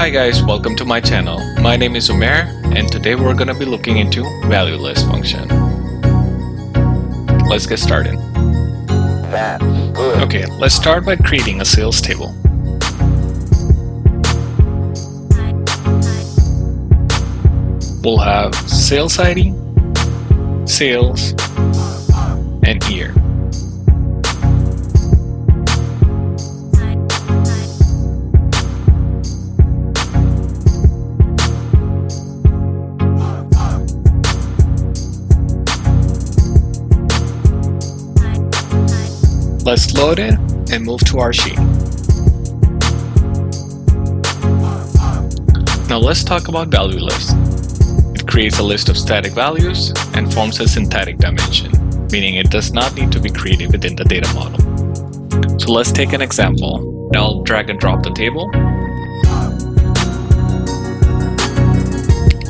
Hi guys, welcome to my channel. My name is Umair and today we're going to be looking into ValueList function. Let's get started. Okay, let's start by creating a sales table. We'll have sales ID, sales, and year. Let's load it and move to our sheet. Now let's talk about ValueList. It creates a list of static values and forms a syntactic dimension, meaning it does not need to be created within the data model. So let's take an example. I'll drag and drop the table.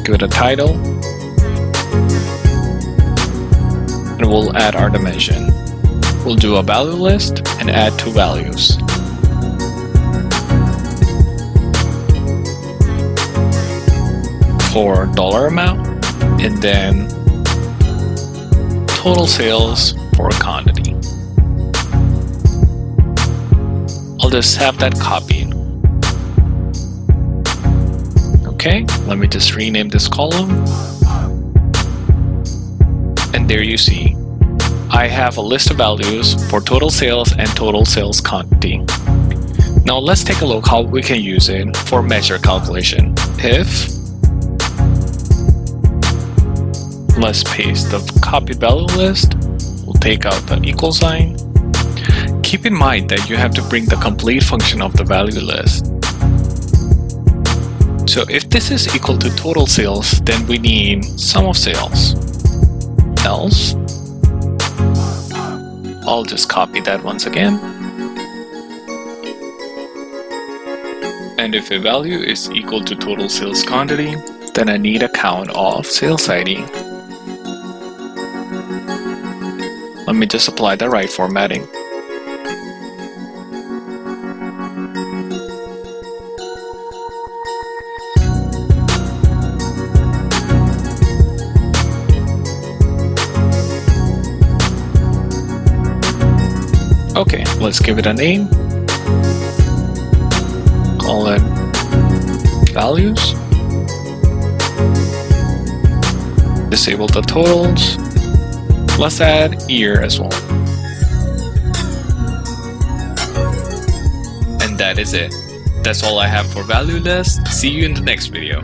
Give it a title. And we'll add our dimension. We'll do a value list and add two values. For dollar amount and then total sales for a quantity. I'll just have that copied. Okay, let me just rename this column. And there you see, I have a list of values for total sales and total sales quantity. Now let's take a look how we can use it for measure calculation. If let's paste the copied value list, we'll take out the equal sign. Keep in mind that you have to bring the complete function of the value list. So if this is equal to total sales, then we need sum of sales. Else, I'll just copy that once again. And if a value is equal to total sales quantity, then I need a count of sales ID. Let me just apply the right formatting. Okay, let's give it a name. Call it values. Disable the totals. Let's add year as well. And that is it. That's all I have for ValueList. See you in the next video.